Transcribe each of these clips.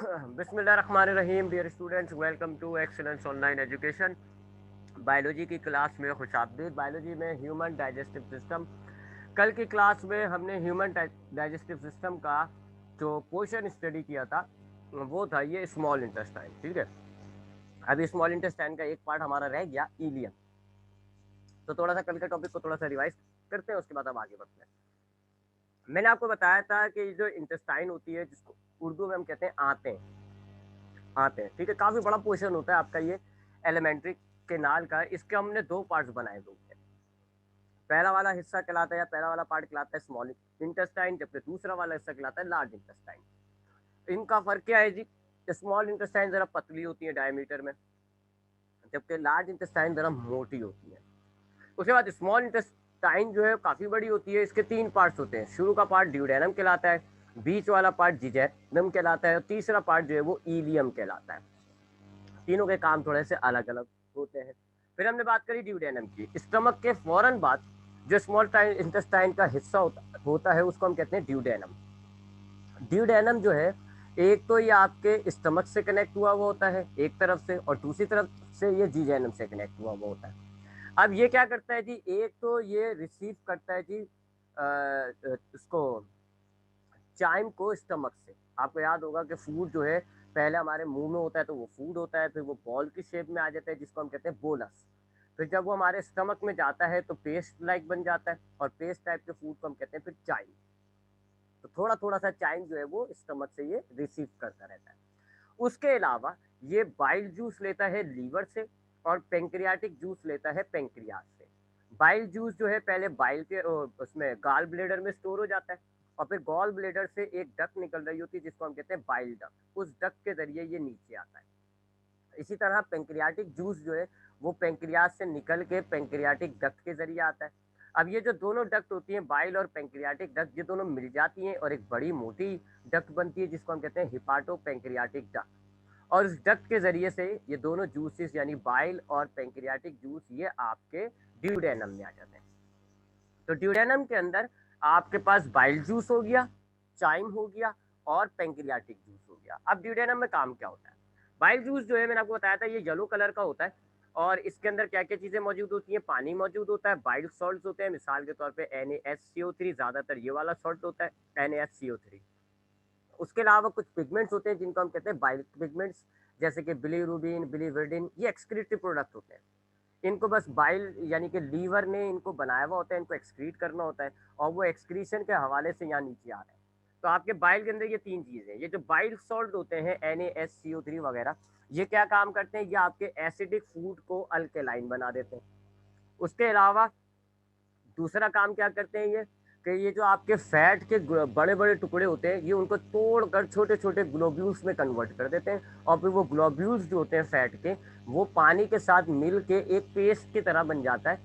बिस्मिल्लाहिर्रहमानिर्रहीम। Dear students, welcome to excellence online education. Biology की class में खुशामदीद। बायोलॉजी में ह्यूमन डाइजेस्टिव सिस्टम। कल की क्लास में हमने ह्यूमन डाइजेस्टिव सिस्टम का जो पोर्शन स्टडी किया था वो था ये स्मॉल इंटेस्टाइन। ठीक है, अभी स्मॉल इंटेस्टाइन का एक पार्ट हमारा रह गया, इलियम। तो थोड़ा सा कल के टॉपिक को थोड़ा सा रिवाइज करते हैं, उसके बाद हम आगे बढ़ते हैं। मैंने आपको बताया था कि जो इंटेस्टाइन होती है, जिसको उर्दू में हम कहते हैं आंतें, आते हैं। ठीक है, काफी बड़ा पोर्शन होता है आपका ये एलिमेंट्री के नाल का। इसके हमने दो पार्ट्स बनाए हुए हैं। पहला वाला हिस्सा कहलाता है या पहला वाला पार्ट कहलाता है स्मॉल इंटेस्टाइन, जबकि दूसरा वाला हिस्सा कहलाता है लार्ज इंटेस्टाइन। इनका फर्क क्या है जी? स्मॉल इंटेस्टाइन जरा पतली होती है डायमीटर में, जबकि लार्ज इंटेस्टाइन जरा मोटी होती है। उसके बाद स्मॉल इंटेस्टाइन जो है काफी बड़ी होती है। इसके तीन पार्ट्स होते हैं। शुरू का पार्ट ड्यूडेनम कहलाता है, बीच वाला पार्ट जिजेनम कहलाता है, और तीसरा पार्ट जो है वो इलियम कहलाता है। तीनों के काम थोड़े से अलग अलग होते हैं। फिर हमने बात करी ड्यूडेनम की। स्टमक के फौरन बाद जो स्मॉल इंटेस्टाइन का हिस्सा होता है उसको हम कहते हैं ड्यूडेनम। ड्यूडेनम जो है, एक तो ये आपके स्टमक से कनेक्ट हुआ हुआ होता है एक तरफ से, और दूसरी तरफ से ये जीजेनम से कनेक्ट हुआ हुआ होता है। अब ये क्या करता है जी? एक तो ये रिसीव करता है जी इसको, चाइम को स्टमक से। आपको याद होगा कि फूड जो है पहले हमारे मुंह में होता है तो वो फूड होता है, फिर वो बॉल की शेप में आ जाता है जिसको हम कहते हैं बोलस। फिर जब वो हमारे स्टमक में जाता है तो पेस्ट लाइक बन जाता है, और पेस्ट टाइप के फूड को हम कहते हैं फिर चाइम। तो थोड़ा थोड़ा सा चाइम जो है वो स्टमक से ये रिसीव करता रहता है। उसके अलावा ये बाइल जूस लेता है लीवर से, और पेंक्रियाटिक जूस लेता है पेंक्रियाज से। बाइल जूस जो है पहले बाइल के उसमें गाल ब्लेडर में स्टोर हो जाता है, और फिर गॉल ब्लेडर से एक डक निकल रही होती है जिसको हम कहते हैं बाइल डक। उस डक के जरिए ये नीचे आता है। इसी तरह पेंक्रियाटिक जूस जो है वो पेंक्रियाज से निकल के पेंक्रियाटिक डक्ट के जरिए आता है। अब ये जो दोनों डक्ट होती हैं, बाइल और पेंक्रियाटिक डक्ट, ये दोनों मिल जाती हैं और एक बड़ी मोटी डक्ट बनती है जिसको हम कहते हैं हिपाटो पेंक्रियाटिक डक्ट। और इस डक्ट के जरिए से ये दोनों जूसेस यानी बाइल और पेंक्रियाटिक जूस ये आपके ड्यूडेनम में आ जाते हैं। तो ड्यूडेनम के अंदर आपके पास बाइल जूस हो गया, चाइम हो गया, और पेंक्रियाटिक जूस हो गया। अब ड्यूडेनम में काम क्या होता है? बाइल जूस जो है मैंने आपको बताया था ये येलो कलर का होता है, और इसके अंदर क्या क्या चीजें मौजूद होती हैं? पानी मौजूद होता है, बाइल सॉल्ट होते हैं, मिसाल के तौर पे NaSCO3, ज्यादातर ये वाला सॉल्ट होता है NaSCO3। उसके अलावा कुछ पिगमेंट्स होते हैं जिनको हम कहते हैं बाइल पिगमेंट्स, जैसे कि बिलीरुबिन, बिलीवर्डिन, ये एक्सक्रीटिव प्रोडक्ट होते हैं। इनको बस बाइल यानी कि लीवर ने इनको बनाया हुआ होता है, इनको एक्सक्रीट करना होता है, और वो एक्सक्रीशन के हवाले से यहाँ नीचे आ रहे हैं। तो आपके बाइल के अंदर ये तीन चीजें, ये जो बाइल सॉल्ट होते हैं NaSCO3 वगैरह, ये क्या काम करते हैं? ये आपके एसिडिक फूड को अल्केलाइन बना देते हैं। उसके अलावा दूसरा काम क्या करते हैं ये, कि ये जो आपके फैट के बड़े बड़े टुकड़े होते हैं ये उनको तोड़कर छोटे छोटे ग्लोब्यूल्स में कन्वर्ट कर देते हैं, और फिर वो ग्लोब्यूल्स जो होते हैं फैट के, वो पानी के साथ मिल के एक पेस्ट की तरह बन जाता है।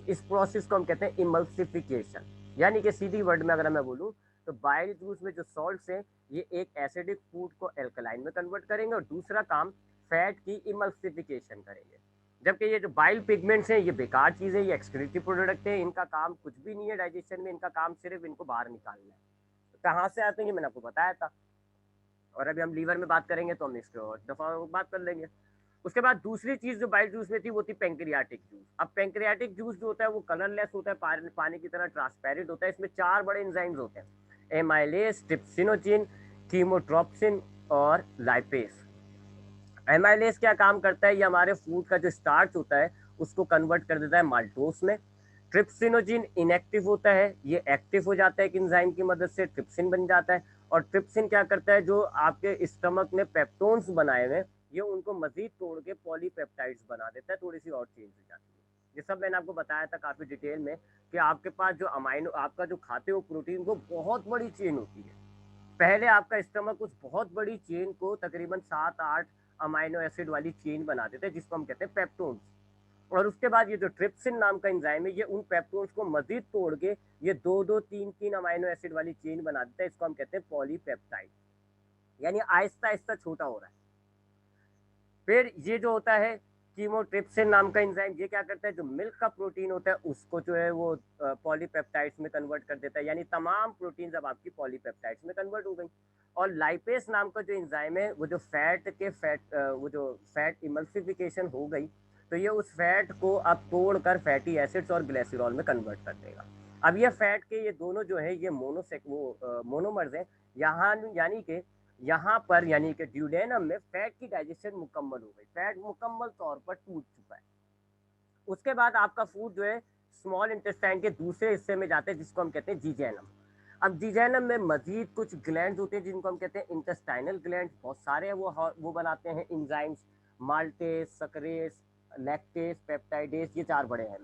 इस प्रोसेस को हम कहते हैं इमल्सिफिकेशन। यानी कि सीधी वर्ड में अगर मैं बोलूँ तो बाइल जूस में जो सॉल्ट्स हैं ये एक एसिडिक फूड को एल्कलाइन में कन्वर्ट करेंगे, और दूसरा काम फैट की इमल्सिफिकेशन करेंगे। जबकि ये जो बाइल पिगमेंट्स हैं ये बेकार चीज़ है, ये एक्सक्रीटिव प्रोडक्ट है, इनका काम कुछ भी नहीं है डाइजेशन में, इनका काम सिर्फ इनको बाहर निकालना है। तो कहाँ से आते हैं ये मैंने आपको बताया था, और अभी हम लीवर में बात करेंगे तो हम इसके और दफा बात कर लेंगे। उसके बाद दूसरी चीज जो बाइल जूस में थी वो थी पेंक्रियाटिक जूस। अब पेंक्रियाटिक जूस जो होता है वो कलरलेस होता है, पानी की तरह ट्रांसपेरेंट होता है। इसमें चार बड़े एंजाइम्स होते हैं: एमाइलेज, ट्रिप्सिनोजिन, कीमोट्रोप्सिन और लाइपेस। एमाइलेज क्या काम करता है? ये हमारे फूड का जो स्टार्च होता है उसको कन्वर्ट कर देता है माल्टोस में। ट्रिप्सिनोजिन इनएक्टिव होता है, ये एक्टिव हो जाता है एक एंजाइम की मदद से, ट्रिप्सिन बन जाता है। और ट्रिप्सिन क्या करता है? जो आपके स्टमक में पेप्टोन्स बनाए हुए ये उनको मजीद तोड़ के पॉलीपेप्टाइड्स बना देता है, थोड़ी सी और चेंज हो जाती है। ये सब मैंने आपको बताया था काफी डिटेल में, कि आपके पास जो अमाइनो आपका जो खाते हो प्रोटीन वो बहुत बड़ी चेन होती है। पहले आपका स्टमक उस बहुत बड़ी चेन को तकरीबन 7-8 अमाइनो एसिड वाली चेन बना देते हैं जिसको हम कहते हैं पेप्टोन्स। और उसके बाद ये जो ट्रिप्सिन नाम का एंजाइम है ये उन पेप्टोन्स को मजीद तोड़ के ये 2-2, 3-3 अमाइनो एसिड वाली चेन बना देता है, इसको हम कहते हैं पॉलीपेप्टाइड। यानी आहिस्ता आहिस्ता छोटा हो रहा है। फिर ये जो होता है कीमोट्रिप्सिन नाम का एंजाइम, ये क्या करता है? जो मिल्क का प्रोटीन होता है उसको जो है वो पॉलीपेप्टाइड्स में कन्वर्ट कर देता है, यानी तमाम प्रोटीन अब आपकी पॉलीपेप्टाइड्स में कन्वर्ट हो गई। और लाइपेस नाम का जो एंजाइम है वो जो फैट इमल्सिफिकेशन हो गई, तो ये उस फैट को अब तोड़कर फैटी एसिड्स और ग्लिसरॉल में कन्वर्ट कर देगा। अब ये फैट के ये दोनों जो है ये मोनोमर्स हैं। यहाँ यानी कि यहाँ पर यानी कि ड्यूडेनम में फैट की डाइजेशन मुकम्मल हो गई, फैट मुकम्मल तौर पर टूट चुका है। उसके बाद आपका फूड जो है स्मॉल इंटेस्टाइन के दूसरे हिस्से में जाते हैं जिसको हम कहते हैं जीजैनम। अब जीजैनम में मजीद कुछ ग्लैंड्स होते हैं जिनको हम कहते हैं इंटेस्टाइनल ग्लैंड्स, बहुत सारे हैं। वो बनाते हैं enzymes, maltase, sucrase, lactase, peptidase, ये 4 बड़े हैं।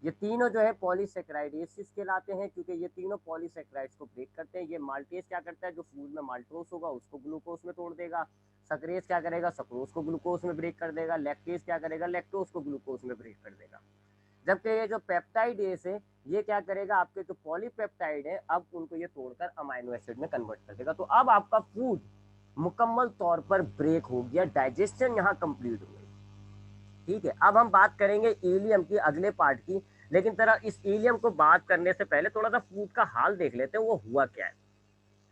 ये तीनों जो है पॉलीसेक्राइडेसिस कहलाते हैं क्योंकि ये तीनों पॉलीसेक्राइड्स को ब्रेक करते हैं। ये माल्टेस क्या करता है, जो फूड में माल्टोस होगा उसको ग्लूकोज में तोड़ देगा। सक्रेस क्या करेगा, सक्रोज को ग्लूकोज में ब्रेक कर देगा। लैक्टेस क्या करेगा, लैक्टोज को ग्लूकोज में ब्रेक कर देगा। जबकि ये जो पेप्टाइडेस है ये क्या करेगा, आपके जो पॉलीपेप्टाइड है अब उनको ये तोड़कर अमाइनो एसिड में कन्वर्ट कर देगा। तो अब आपका फूड मुकम्मल तौर पर ब्रेक हो गया, डाइजेशन यहाँ कंप्लीट हो गई। ठीक है, अब हम बात करेंगे इलियम की अगले पार्ट की, लेकिन तरह इस इलियम को बात करने से पहले थोड़ा सा फूड का हाल देख लेते हैं वो हुआ क्या है।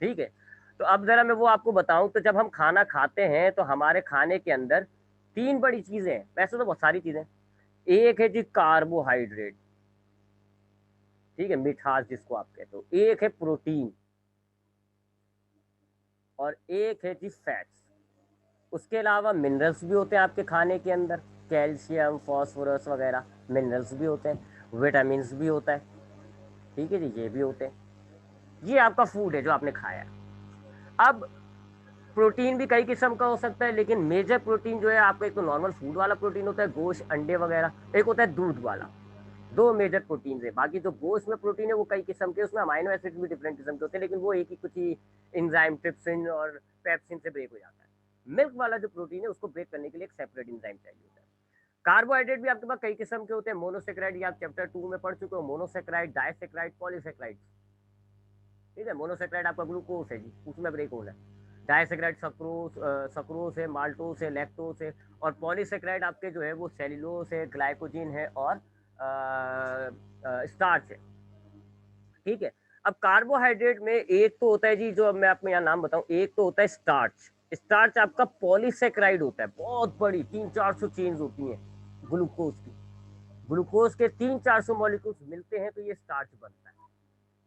ठीक है, तो अब जरा मैं वो आपको बताऊं, तो जब हम खाना खाते हैं तो हमारे खाने के अंदर 3 बड़ी चीजें हैं, वैसे तो बहुत सारी चीजें। एक है जी कार्बोहाइड्रेट, ठीक है, मिठास जिसको आप कहते हो। एक है प्रोटीन और एक है जी फैट्स। उसके अलावा मिनरल्स भी होते हैं आपके खाने के अंदर, कैल्शियम, फास्फोरस वगैरह मिनरल्स भी होते हैं, विटामिन भी होता है। ठीक है जी, ये भी होते हैं। ये आपका फूड है जो आपने खाया। अब प्रोटीन भी कई किस्म का हो सकता है, लेकिन मेजर प्रोटीन जो है आपका, एक तो नॉर्मल फूड वाला प्रोटीन होता है, गोश्त, अंडे वगैरह, एक होता है दूध वाला। 2 मेजर प्रोटीन है। बाकी जो गोश्त में प्रोटीन है वो कई किस्म के, उसमें अमाइनो एसिड भी डिफरेंट किस्म के होते हैं, लेकिन वो एक ही कुछ ही इंजाइम, ट्रिप्सिन और पेप्सिन से ब्रेक हो जाता है। मिल्क वाला जो प्रोटीन है उसको ब्रेक करने के लिए एक सेपरेट इंजाइम चाहिए होता है। कार्बोहाइड्रेट भी आपके पास कई किस्म के होते हैं। मोनोसेक्राइड, ये आप चैप्टर 2 में पढ़ चुके हो, मोनोसेक्राइड, डाइसेक्राइड, पॉलीसेक्राइड। ठीक है, मोनोसेक्राइड आपका ग्लूकोज है जी, उसमें ब्रेक होना है। डाइसेक्राइड सक्रोज है, माल्टोस है, लैक्टोस है। और पॉलीसेक्राइड आपके जो है वो सेल्यूलोज है, ग्लाइकोजिन है और स्टार्च है। ठीक है, अब कार्बोहाइड्रेट में एक तो होता है जी, जो अब मैं आपको यहाँ नाम बताऊं, एक तो होता है स्टार्च। स्टार्च आपका पॉलीसेक्राइड होता है, बहुत बड़ी 300-400 चेन्स होती हैं ग्लूकोज की। ग्लूकोज के 300-400 मॉलिक्यूल्स मिलते हैं तो ये स्टार्च बनता है।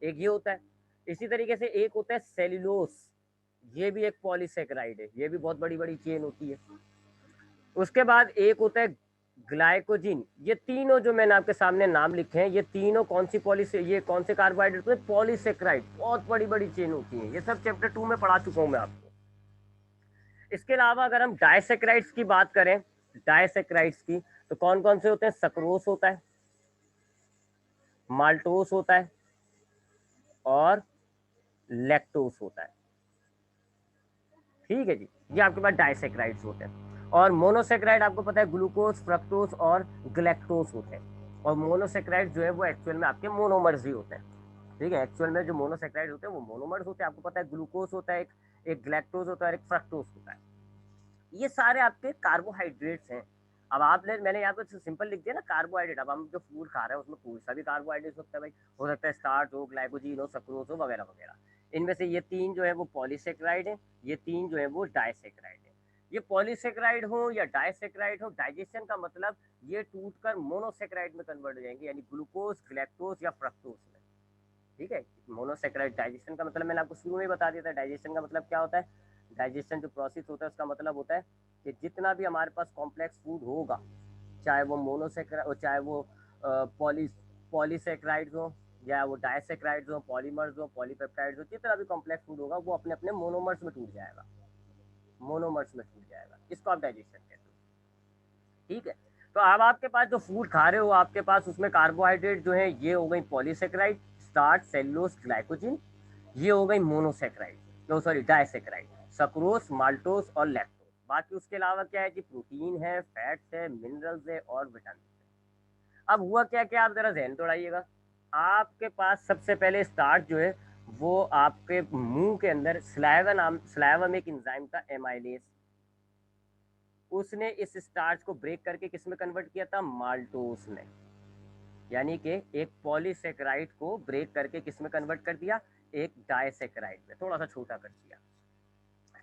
एक ये होता है। इसी तरीके से एक होता है सेल्यूलोस, ये भी एक पॉलीसेक्राइड है, ये भी बहुत बड़ी बड़ी चेन होती है। उसके बाद एक होता है ग्लाइकोजिन। ये तीनों जो मैंने आपके सामने नाम लिखे हैं, ये तीनों कौन सी ये कौन से कार्बोहाइड्रेट होते हैं, पॉलीसेक्राइड, बहुत बड़ी बड़ी चेन होती है। ये सब चैप्टर 2 में पढ़ा चुका हूं मैं आपको। इसके अलावा अगर हम डाइसेक्राइड्स की बात करें, डाइसेक्राइड्स की, तो कौन कौन से होते हैं, सक्रोस होता है, माल्टोस होता है और लैक्टोस होता है। ठीक है जी, ये आपके पास डाइसेक्राइड्स होते हैं। और मोनोसेक्राइड आपको पता है ग्लूकोज, फ्रक्टोज और ग्लैक्टोज होते हैं। और मोनोसेक्राइड जो है वो एक्चुअल में आपके मोनोमर्स ही होते हैं। ठीक है, एक्चुअल में जो मोनोसेक्राइड होते हैं वो मोनोमर्स होते हैं। आपको पता है ग्लूकोज होता है, एक ग्लैक्टोज होता है और एक फ्रक्टोज होता है। ये सारे आपके कार्बोहाइड्रेट्स हैं। अब आपने, मैंने यहाँ पे सिंपल लिख दिया ना कार्बोहाइड्रेट। अब हम जो फूड खा रहे हैं उसमें कोई सा भी कार्बोहाइड्रेट होता है भाई, हो सकता है स्टार्च हो, ग्लाइकोजीन हो, सक्रोज हो, वगैरह वगैरह। इनमें से ये 3 जो है वो पॉलीसेक्राइड है, ये 3 जो है वो डाइसेक्राइड है। ये पॉलीसेक्राइड हो या डाइसेक्राइड हो, डाइजेशन का मतलब ये टूटकर मोनोसेक्राइड में कन्वर्ट हो जाएंगे, यानी ग्लूकोज, ग्लैक्टोज या फ्रक्टोज में। ठीक है, मोनोसेक्राइड डाइजेशन का मतलब मैंने आपको शुरू में बता दिया था। डाइजेशन का मतलब क्या होता है, डाइजेशन जो प्रोसेस होता है उसका मतलब होता है कि जितना भी हमारे पास कॉम्प्लेक्स फूड होगा, चाहे वो मोनोसेक्राइड, चाहे वो पॉलीसेक्राइड्स हो या वो डाइसेक्राइड्स हो, पॉलीमर्स हो, पॉलीपेप्टाइड्स हो, जितना भी कॉम्प्लेक्स फूड होगा वो अपने अपने मोनोमर्स में टूट जाएगा, मोनोमर्स में टूट जाएगा। इसको आप डाइजेशन कहते हो। ठीक है, तो अब आपके पास जो फूड खा रहे हो आपके पास उसमें कार्बोहाइड्रेट जो है ये हो गई पॉलीसेक्राइड, स्टार्च, सेल्यूलोज, ग्लाइकोजिन। ये हो गई monosaccharide, no sorry disaccharide, sucrose, maltose और लैक्टोज। बाकी उसके अलावा क्या है जी, प्रोटीन है, फैट्स है, मिनरल्स है और विटामिन है। अब हुआ क्या क्या, आप जरा ध्यान दौड़ाइएगा। आपके पास सबसे पहले स्टार्च जो है वो आपके मुंह के अंदर स्लाइवा में एक एंजाइम था एमाइलेज, उसने इस स्टार्च को ब्रेक करके किस में कन्वर्ट किया था, माल्टोस में। यानी कि एक पॉलीसेक्राइड को ब्रेक करके किस में कन्वर्ट कर दिया, एक डायसेक्राइड में, थोड़ा सा छोटा कर दिया।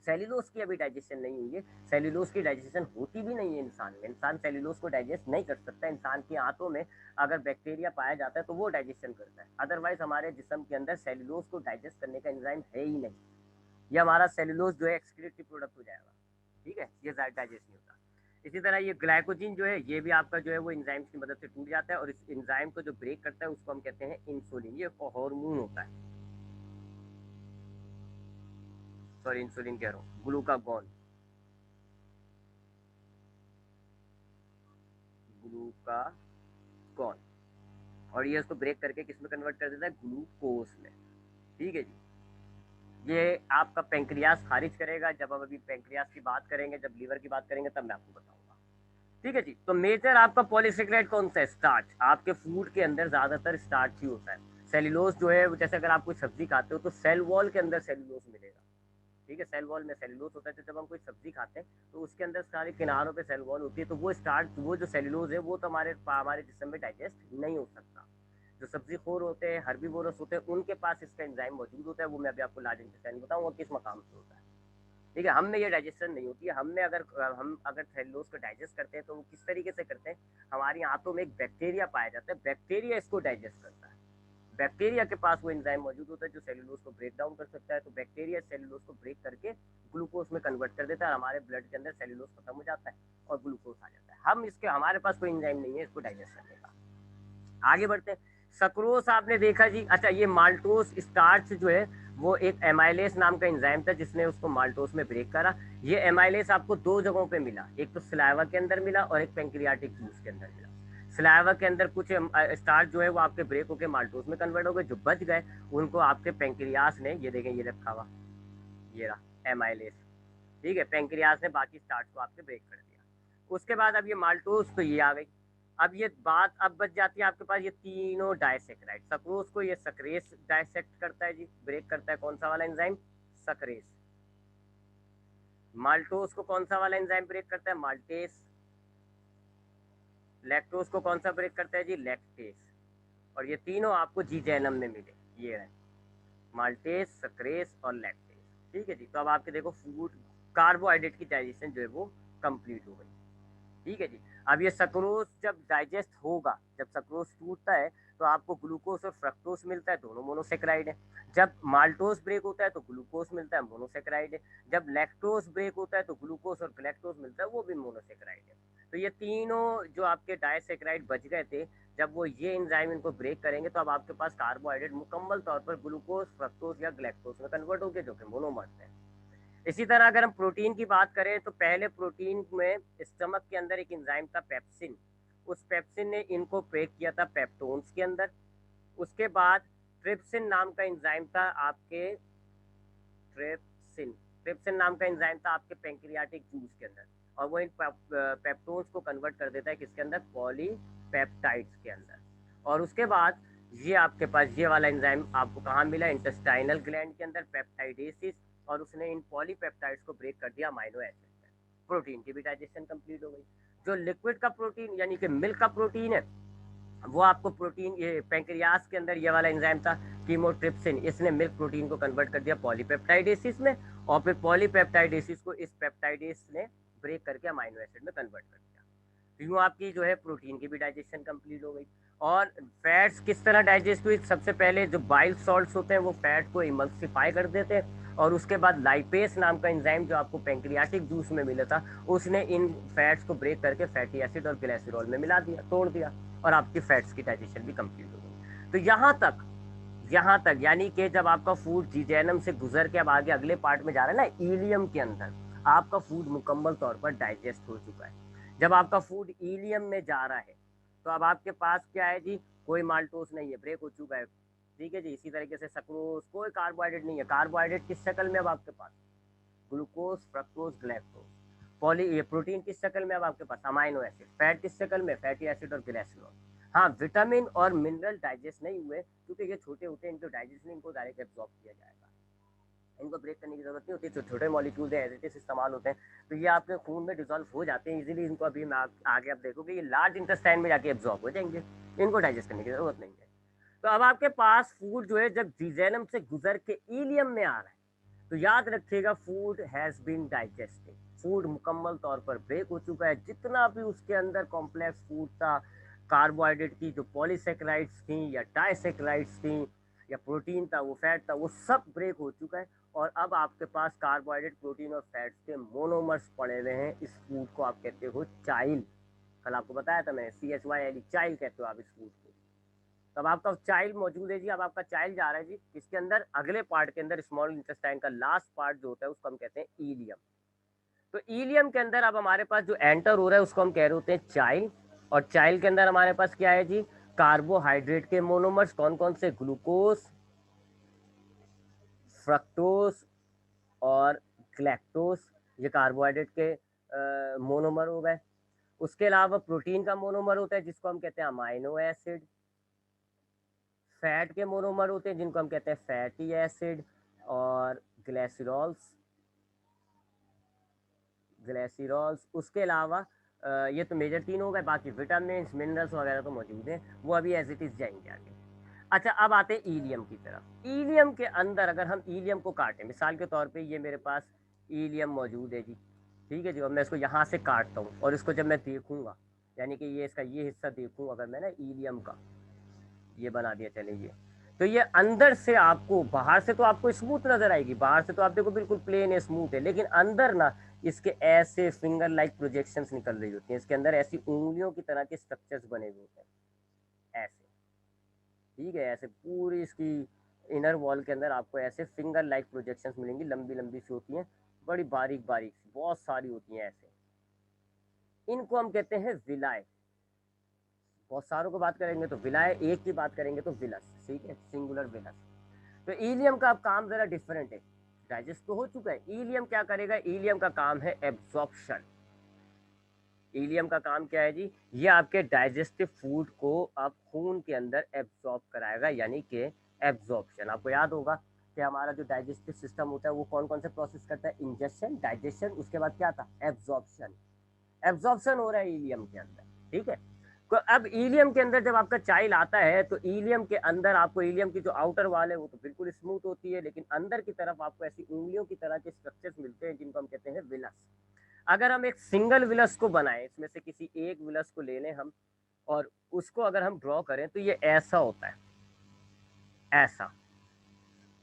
सेल्यूलोज की अभी डाइजेशन नहीं हुई है, सेल्यूलोज की डाइजेशन होती भी नहीं है इंसान में, इंसान सेल्यूलोज को डाइजेस्ट नहीं कर सकता। इंसान के आंतों में अगर बैक्टीरिया पाया जाता है तो वो डाइजेशन करता है, अदरवाइज हमारे जिस्म के अंदर सेल्यूलोज को डाइजेस्ट करने का एंजाइम है ही नहीं। ये हमारा सेल्यूलोज जो है एक्सक्रीटरी प्रोडक्ट हो जाएगा, ठीक है, ये डाइजेस्ट नहीं होता। इसी तरह ये ग्लाइकोजिन जो है ये भी आपका जो है वो एंजाइम्स की मदद से टूट जाता है, और इस एंजाइम को जो ब्रेक करता है उसको हम कहते हैं इंसुलिन। ये हार्मोन होता है, सॉरी इंसुलिन कह रहा हूँ, ग्लूकागॉन, ग्लूकागॉन, और ये उसको ब्रेक करके किस में कन्वर्ट कर देता है, ग्लूकोज में, ठीक है जी। ये आपका पेंक्रियास खारिज करेगा, जब हम अभी पेंक्रियास की बात करेंगे, जब लीवर की बात करेंगे तब मैं आपको बताऊंगा, ठीक है जी। तो मेजर आपका पॉलीसेकेराइड कौन सा है, स्टार्च। आपके फूड के अंदर ज्यादातर स्टार्च ही होता है। सेल्यूलोज जो है, जैसे अगर आप कोई सब्जी खाते हो तो सेल वॉल के अंदर सेल्यूलोज मिलेगा, ठीक है, सेल वॉल में सेल्यूलोज होता है। तो जब हम कोई सब्जी खाते हैं तो उसके अंदर सारे किनारों पे सेल वॉल होती है, तो वो स्टार्च, वो जो सेल्यूलोज है वो तो हमारे जिस्म में डाइजेस्ट नहीं हो सकता। जो सब्जी खोर होते हैं, हर्बीवोरस होते हैं, उनके पास इसका एंजाइम मौजूद होता है, वो मैं अभी आपको लार्ज इंटेस्टाइन बताऊंगा किस मकाम से होता है, ठीक है। हम में ये डाइजेशन नहीं होती है। हम अगर सेल्यूलोज को डाइजेस्ट करते हैं तो वो किस तरीके से करते हैं, हमारी आंतों में एक बैक्टीरिया पाया जाता है, बैक्टीरिया इसको डाइजेस्ट करता है। बैक्टीरिया के पास वो एंजाइम मौजूद होता है जो सेल्यूलोज को ब्रेक डाउन कर सकता है, तो बैक्टीरिया सेल्यूलोज को ब्रेक करके ग्लूकोज में कन्वर्ट कर देता है, और हमारे ब्लड के अंदर सेल्यूलोज खत्म हो जाता है और ग्लूकोज आ जाता है। हमारे पास कोई एंजाइम नहीं है इसको डाइजेस्ट करने का। आगे बढ़ते हैं। सक्रोस आपने देखा जी, अच्छा ये माल्टोस स्टार्च जो है वो एक एमाइलेस नाम का एंजाइम था जिसने उसको माल्टोस में ब्रेक करा। ये एमाइलेस आपको दो जगहों पे मिला, एक तो सलाइवा के अंदर मिला और एक पेंक्रियाटिक जूस के अंदर मिला। सलाइवा के अंदर कुछ स्टार्च जो है वो आपके ब्रेक होकर माल्टोस में कन्वर्ट हो गए, जो बच गए उनको आपके पेंक्रियास ने, ये देखें ये रखा हुआ, ये रहा एमाइलेस, ठीक है, पेंक्रियास ने बाकी स्टार्च को आपके ब्रेक कर दिया। उसके बाद अब ये माल्टोस तो ये आ गई। अब ये बात अब बच जाती है आपके पास ये तीनों डायसेक्राइड। सक्रोज को ये सक्रेस डायसेक्ट करता है जी, ब्रेक करता है, कौन सा वाला एंजाइम, सक्रेस। माल्टोस को कौन सा वाला एंजाइम ब्रेक करता है, माल्टेस। लैक्टोज को कौन सा ब्रेक करता है जी, लैक्टेस। और ये तीनों आपको जीजैनम में मिले, ये है माल्टेस, सक्रेस और लैक्टेस, ठीक है जी। तो अब आपके देखो फूड कार्बोहाइड्रेट की डाइजेशन जो है वो कंप्लीट हो गई, ठीक है जी। अब ये सक्रोज जब डाइजेस्ट होगा, जब सक्रोज टूटता है तो आपको ग्लूकोज और फ्रक्टोज मिलता है, दोनों मोनोसेक्राइड है। जब माल्टोज ब्रेक होता है तो ग्लूकोज मिलता है, मोनोसेक्राइड है। जब लैक्टोज ब्रेक होता है तो ग्लूकोज और ग्लैक्टोज मिलता है, वो भी मोनोसेक्राइड है। तो ये तीनों जो आपके डायसेक्राइड बच गए थे, जब वो ये एंजाइम इनको ब्रेक करेंगे तो अब आपके पास कार्बोहाइड्रेट मुकम्मल तौर पर ग्लूकोज, फ्रक्टोज या ग्लैक्टोज में कन्वर्ट होंगे, जो कि मोनोमर्स है। इसी तरह अगर हम प्रोटीन की बात करें तो पहले प्रोटीन में स्टमक के अंदर एक एंजाइम था पेप्सिन, उस पेप्सिन ने इनको ब्रेक किया था पेप्टोन्स के अंदर। उसके बाद ट्रिप्सिन नाम का एंजाइम था आपके, ट्रिप्सिन ट्रिप्सिन नाम का एंजाइम था आपके पेंक्रियाटिक जूस के अंदर, और वो इन पेप्टोन्स को कन्वर्ट कर देता है किसके अंदर, पॉलीपेप्टाइड्स के अंदर। और उसके बाद ये आपके पास ये वाला एंजाइम आपको कहाँ मिला, इंटेस्टाइनल ग्लैंड के अंदर, पेप्टाइडेसिस, और उसने इन पॉलीपेप्टाइड्स को ब्रेक कर दिया अमाइनो एसिड में। प्रोटीन की भी डाइजेशन कंप्लीट हो गई। जो लिक्विड का प्रोटीन यानी कि मिल्क का प्रोटीन है, वो आपको प्रोटीन ये पेंक्रियास के अंदर ये वाला एंजाइम था कीमोट्रिप्सिन, इसने मिल्क प्रोटीन को कन्वर्ट कर दिया पॉलीपेप्टाइडेसिस में, और फिर पॉलीपेप्टाइडेसिस को इस पेप्टाइडेस ने ब्रेक करके अमाइनो एसिड में कन्वर्ट कर दिया। तो यूँ आपकी जो है प्रोटीन की भी डाइजेशन कंप्लीट हो गई। और फैट्स किस तरह डाइजेस्ट हुई, सबसे पहले जो बाइल सॉल्ट्स होते हैं वो फैट को इमल्सिफाई कर देते हैं, और उसके बाद लाइपेस नाम का एंजाइम जो आपको पेंक्रियाटिक जूस में मिला था, उसने इन फैट्स को ब्रेक करके फैटी एसिड और ग्लिसरॉल में मिला दिया, तोड़ दिया, और आपकी फैट्स की डाइजेशन भी कंप्लीट हो गई। तो यहाँ तक यानी कि जब आपका फूड जीजैनम से गुजर के अब आगे अगले पार्ट में जा रहा है ना, इलियम के अंदर, आपका फूड मुकम्मल तौर पर डाइजेस्ट हो चुका है। जब आपका फूड इलियम में जा रहा है तो अब आपके पास क्या है जी, कोई माल्टोस नहीं है, ब्रेक हो चुका है, ठीक है जी। इसी तरीके से सक्रोज, कोई कार्बोहाइड्रेट नहीं है, कार्बोहाइड्रेट किस शक्ल में अब आपके पास, ग्लूकोज, फ्रक्टोज, ग्लैक्टोज। पॉली ये प्रोटीन किस शक्ल में अब आपके पास, अमाइनो एसिड। फैट किस शक्ल में, फैटी एसिड और ग्लिसरॉल। हाँ, विटामिन और मिनरल डाइजेस्ट नहीं हुए क्योंकि ये छोटे होते हैं, इनको डाइजेस्ट नहीं, इनको डायरेक्ट एब्जॉर्ब किया जाएगा, इनको ब्रेक करने की जरूरत नहीं होती, तो छोटे मॉलिक्यूल एज इट इज इस्तेमाल होते हैं, तो ये आपके खून में डिजोल्व हो जाते हैं इजीली। इनको अभी मैं आगे आप देखोगे ये लार्ज इंटेस्टाइन में जाके एब्जॉर्ब हो जाएंगे, इनको डाइजेस्ट करने की जरूरत नहीं है। तो अब आपके पास फूड जो है जब जीजेनम से गुजर के इलियम में आ रहा है, तो याद रखिएगा food has been digested, food मुकम्मल तौर पर ब्रेक हो चुका है। जितना भी उसके अंदर कॉम्प्लेक्स फूड था, कार्बोहाइड्रेट की जो पॉलीसेक्राइड्स थी या डाइसेक्राइड्स थी या प्रोटीन था, वो फैट था, वो सब ब्रेक हो चुका है। और अब आपके पास कार्बोहाइड्रेट, प्रोटीन और फैट्स के मोनोमर्स पड़े हुए हैं। इस फूड को आप कहते हो चाइल्ड। कल आपको बताया था मैं, CHYLE, चाइल्ड कहते हो आप इस फूड को। तब आपका चाइल्ड मौजूद है जी। अब आपका चाइल्ड जा रहा है जी इसके अंदर, अगले पार्ट के अंदर, स्मॉल इंटेस्टाइन का लास्ट पार्ट जो होता है उसको हम कहते हैं इलियम। तो इलियम के अंदर अब हमारे पास जो एंटर हो रहा है उसको हम कह रहे होते हैं चाइल्ड। और चाइल्ड के अंदर हमारे पास क्या है जी, कार्बोहाइड्रेट के मोनोमर्स। कौन कौन से? ग्लूकोज, फ्रक्टोज और ग्लैक्टोज, ये कार्बोहाइड्रेट के मोनोमर हो गए। उसके अलावा प्रोटीन का मोनोमर होता है जिसको हम कहते हैं अमाइनो एसिड। फैट के मोनोमर होते हैं जिनको हम कहते हैं फैटी एसिड और ग्लिसरॉल्स। ग्लिसरॉल्स उसके अलावा ये तो मेजर तीन हो गए, बाकी विटामिन मिनरल्स वगैरह तो मौजूद हैं, वो अभी एज इट इज जाएंगे आगे। अच्छा, अब आते हैं ईलियम की तरफ। ईलियम के अंदर अगर हम ईलियम को काटें, मिसाल के तौर पे ये मेरे पास ईलियम मौजूद है जी, ठीक है जी, और मैं इसको यहाँ से काटता हूँ और इसको जब मैं देखूंगा, यानी कि ये इसका ये हिस्सा देखूँ अगर मैं ना ईलियम का, ये बना दिया चले ये, तो ये अंदर से आपको, बाहर से तो आपको स्मूथ नजर आएगी, बाहर से तो आप देखो बिल्कुल प्लेन है, स्मूथ है, लेकिन अंदर ना इसके ऐसे फिंगर लाइक प्रोजेक्शंस निकल रही होती हैं। इसके अंदर ऐसी उंगलियों की तरह के स्ट्रक्चर्स बने हुए होते हैं ऐसे, ठीक है, ऐसे पूरी इसकी इनर वॉल के अंदर आपको ऐसे फिंगर लाइक प्रोजेक्शंस मिलेंगी, लंबी लंबी सी होती हैं, बड़ी बारीक बारीक सी, बहुत सारी होती हैं ऐसे। इनको हम कहते हैं विलाय। बहुत सारों को बात करेंगे तो विलाय, एक की बात करेंगे तो विलस, ठीक है, सिंगुलर विलस। तो ईलियम का अब काम जरा डिफरेंट है। डाइजेस्ट तो हो चुका है, ईलियम क्या करेगा? ईलियम का काम है एब्जॉर्प्शन। ईलियम का काम क्या है जी? ये आपके डाइजेस्टिव फूड को अब खून के अंदर एब्जॉर्ब कराएगा, यानी कि एब्जॉर्प्शन। आपको याद होगा कि हमारा जो डाइजेस्टिव सिस्टम होता है वो कौन कौन से प्रोसेस करता है? इंजेक्शन, डाइजेशन, उसके बाद क्या था? एब्जॉर्प्शन। एब्जॉर्प्शन हो रहा है ईलियम के अंदर, ठीक है। तो अब ईलियम के अंदर जब आपका चाइल आता है तो ईलियम के अंदर आपको, ईलियम की जो आउटर वाल है वो तो बिल्कुल स्मूथ होती है, लेकिन अंदर की तरफ आपको ऐसी उंगलियों की तरह के स्ट्रक्चर्स मिलते हैं जिनको हम कहते हैं विलस। अगर हम एक सिंगल विलस को बनाएं, इसमें से किसी एक विलस को ले लें हम और उसको अगर हम ड्रॉ करें तो ये ऐसा होता है, ऐसा,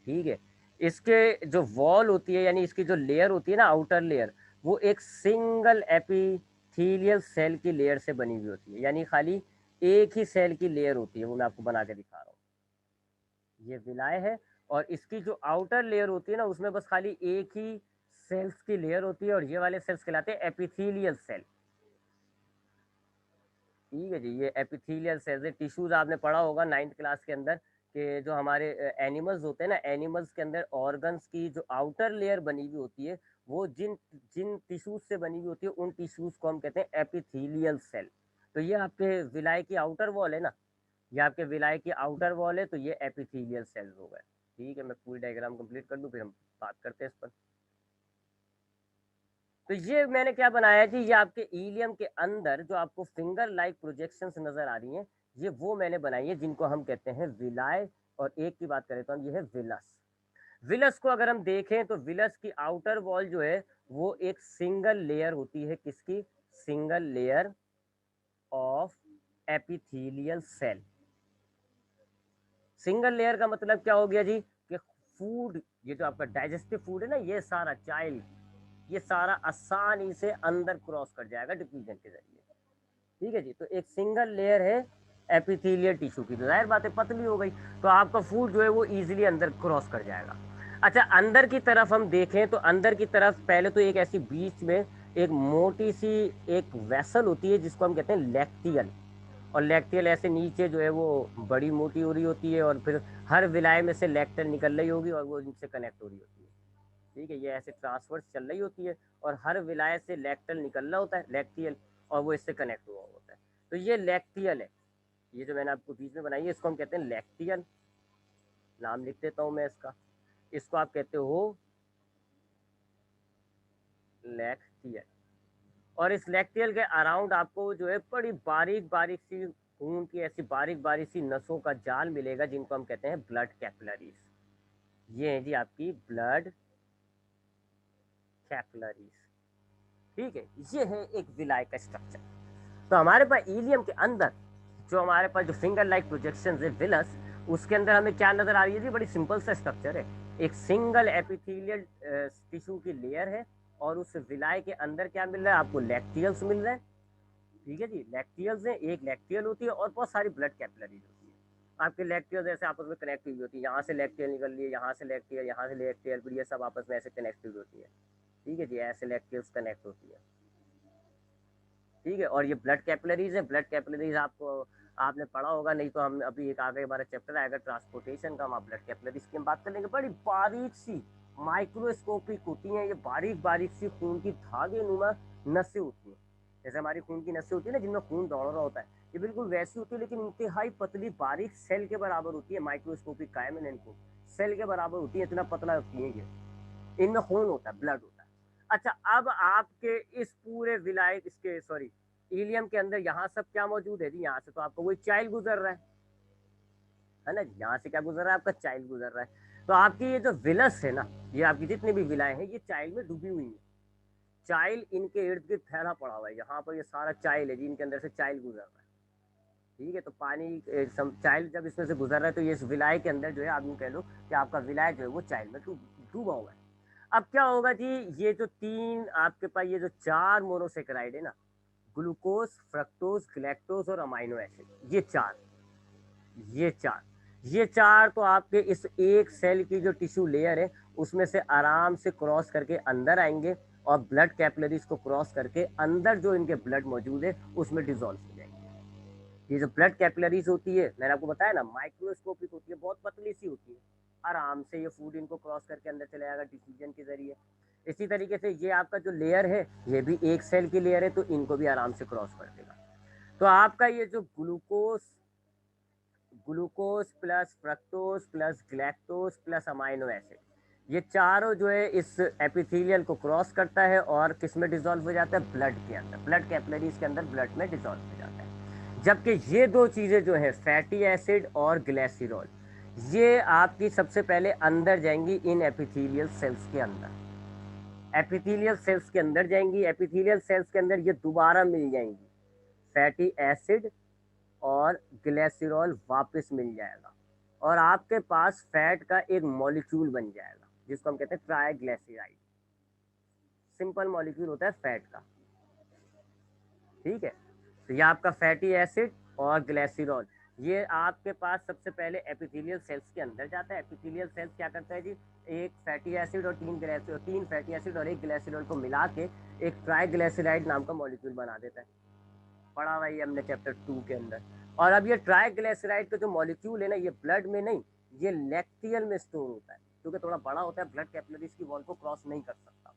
ठीक है। इसके जो वॉल होती है, यानी इसकी जो लेयर होती है ना, आउटर लेयर, वो एक सिंगल एपिथेलियल सेल की लेयर से बनी हुई होती है, यानी खाली एक ही सेल की लेयर होती है। वो मैं आपको बना के दिखा रहा हूँ, ये विलाय है। और इसकी जो आउटर लेयर होती है ना, उसमें बस खाली एक ही सेल्स की लेयर होती है, और ये वाले सेल्स कहलाते हैं एपिथेलियल सेल, ठीक है जी। ये एपिथेलियल सेल्स है। टिश्यूज आपने पढ़ा होगा 9th क्लास के अंदर कि जो हमारे एनिमल्स होते हैं ना, एनिमल्स के अंदर ऑर्गन्स की जो आउटर लेयर बनी हुई होती है, वो जिन जिन टिश्यूज से बनी हुई होती है उन टिश्यूज को हम कहते हैं एपिथेलियल सेल। तो ये आपके विलाय की आउटर वॉल है ना, ये आपके विलाय की आउटर वॉल है, तो ये एपिथेलियल सेल्स हो गए, ठीक है। मैं पूरी डायग्राम कंप्लीट कर दूं फिर हम बात करते हैं इस पर। तो ये मैंने क्या बनाया जी, ये आपके ईलियम के अंदर जो आपको फिंगर लाइक प्रोजेक्शंस नजर आ रही हैं, ये वो मैंने बनाई है जिनको हम कहते हैं विलाय। और एक की बात करें तो हम, ये है विलस। विलस को अगर हम देखें तो विलस की आउटर वॉल जो है वो एक सिंगल लेयर होती है, किसकी? Single layer of epithelial cell. Single layer का मतलब क्या हो गया जी, कि फूड, ये जो आपका डाइजेस्टिव फूड है ना, ये सारा चाइल्ड, ये सारा आसानी से अंदर क्रॉस कर जाएगा डिफ्यूजन के जरिए, ठीक है जी। तो एक सिंगल लेयर है एपिथेलियल टिश्यू की, तो जाहिर बात है पतली हो गई, तो आपका फूड जो है वो इजीली अंदर क्रॉस कर जाएगा। अच्छा, अंदर की तरफ हम देखें तो अंदर की तरफ पहले तो एक ऐसी बीच में एक मोटी सी एक वेसल होती है जिसको हम कहते हैं लैक्टियल। और लैक्टियल ऐसे नीचे जो है वो बड़ी मोटी हो रही होती है, और फिर हर विलाय में से लैक्टल निकल रही होगी और वो इनसे कनेक्ट हो रही होती है, ठीक है। ये ऐसे ट्रांसफर चल रही होती है और हर विलाय से लैक्टल निकल रहा होता है, लैक्टियल, और वो इससे कनेक्ट हुआ होता है। तो ये लैक्टियल है, ये जो मैंने आपको बीच में बनाई है इसको हम कहते हैं लैक्टियल। नाम लिख देता हूँ मैं इसका, इसको आप कहते हो लैक्टियल। और इस लैक्टियल के अराउंड आपको जो है बड़ी बारीक बारीक सी खून की ऐसी बारीक बारीक सी नसों का जाल मिलेगा जिनको हम कहते हैं ब्लड कैपिलरीज। ये है जी आपकी ब्लड कैपिलरीज। ठीक है, ये है एक विलाय का स्ट्रक्चर। तो हमारे पास इलियम के अंदर जो हमारे पास जो फिंगर लाइक प्रोजेक्शन है विलस, उसके अंदर हमें क्या नजर आ रही है जी? बड़ी सिंपल सा स्ट्रक्चर है। एक सिंगल एपिथेलियल टिश्यू की लेयर है और उस विलाय के अंदर क्या मिल रहा है आपको? लैक्टियल्स मिल रहे हैं। ठीक है जी, लैक्टियल्स है, एक लैक्टियल होती है और बहुत सारी ब्लड कैपिलरीज होती है। आपके लैक्टियल्स ऐसे आपस में कनेक्ट हुई होती है, यहाँ से लैक्टियल निकल रही है, यहाँ से लैक्टियल, यहाँ से लैक्टियल, फिर ये सब आपस में ऐसे कनेक्टेड होती है। ठीक है जी, ऐसे लैक्टियल्स कनेक्ट होती है। ठीक है, और ये ब्लड कैपिलरीज है। ब्लड कैपिलरीज आपको आपने पढ़ा होगा, नहीं तो हम अभी एक आगे हमारा चैप्टर आएगा ट्रांसपोर्टेशन का, हम ब्लड कैपिलरीज की हम बात कर लेंगे। बड़ी बारीक सी माइक्रोस्कोपिक होती हैं ये, बारीक बारीक सी खून की धागे नुमा नसें होती हैं। जैसे हमारी खून की नसें होती है ना जिनमें खून दौड़ रहा होता है, ये बिल्कुल वैसी होती है, लेकिन इंतहाई पतली बारीक सेल के बराबर होती है। माइक्रोस्कोपिक कायम इनको सेल के बराबर होती है, इतना पतला होती है ये। इनमें खून होता है, ब्लड होता है। अच्छा, अब आपके इस पूरे विलायक इसके सॉरी इलियम के अंदर यहाँ सब क्या मौजूद है जी? यहाँ से तो आपको वही चाइल्ड गुजर रहा है ना? यहाँ से क्या गुजर रहा है? आपका चाइल्ड गुजर रहा है। तो आपकी ये जो विलस है ना, ये आपकी जितनी भी विलाएं हैं, ये चाइल्ड में डूबी हुई है। चाइल्ड इनके इर्द गिर्द फैला पड़ा हुआ है। यहाँ पर ये सारा चाइल्ड है जी, इनके अंदर से चाइल्ड गुजर रहा है। ठीक है, तो पानी चाइल्ड जब इसमें से गुजर रहा है तो ये इस विलाय के अंदर जो है, आप यूँ कह लो कि आपका विलाय जो है वो चाइल्ड में डूबा हुआ है। अब क्या होगा जी? ये जो तीन आपके पास ये जो चार मोनोसेक्राइड है ना, ग्लूकोज, फ्रक्टोज, गैलेक्टोज और अमाइनो एसिड, ये चार तो आपके इस एक सेल की जो टिश्यू लेयर है उसमें से आराम से क्रॉस करके अंदर आएंगे और ब्लड कैपिलरीज को क्रॉस करके अंदर जो इनके ब्लड मौजूद है उसमें डिजोल्व हो जाएंगे। ये जो ब्लड कैपिलरीज होती है, मैंने आपको बताया ना, माइक्रोस्कोपिक होती है, बहुत पतली सी होती है। आराम से ये फूड इनको क्रॉस करके अंदर चले जाएगा डिफ्यूजन के जरिए। इसी तरीके से ये आपका जो लेयर है, ये भी एक सेल की लेयर है, तो इनको भी आराम से क्रॉस कर देगा। तो आपका ये जो glucose glucose plus fructose plus galactose plus amino acid, ये चारों जो है इस एपिथेलियल को क्रॉस करता है और किस में डिजोल्व हो जाता है? ब्लड के अंदर, ब्लड कैपिलरीज के अंदर ब्लड में डिजोल्व हो जाता है। जबकि ये दो चीज़ें जो है फैटी एसिड और ग्लिसरॉल, ये आपकी सबसे पहले अंदर जाएंगी इन एपिथेलियल सेल्स के अंदर। एपिथेलियल सेल्स के अंदर जाएंगी, एपिथेलियल सेल्स के अंदर ये दोबारा मिल जाएंगी, फैटी एसिड और ग्लिसरॉल वापस मिल जाएगा और आपके पास फैट का एक मॉलिक्यूल बन जाएगा जिसको हम कहते हैं ट्राइग्लिसराइड। सिंपल मॉलिक्यूल होता है फैट का। ठीक है, तो ये आपका फैटी एसिड और ग्लिसरॉल, ये आपके पास सबसे पहले एपिथेलियल सेल्स के अंदर जाता है। एपिथेलियल सेल्स क्या करता है जी? एक फैटी एसिड और तीन फैटी एसिड और एक ग्लिसरॉल को मिला के एक ट्राइग्लिसराइड नाम का मॉलिक्यूल बना देता है। पढ़ा हुआ है हमने चैप्टर 2 के अंदर। और अब ये ट्राइग्लिसराइड का जो मॉलिक्यूल है ना, ये ब्लड में नहीं, ये लैक्टियल में स्टोर होता है, क्योंकि थोड़ा बड़ा होता है, ब्लड कैपिलरीज की वॉल को क्रॉस नहीं कर सकता।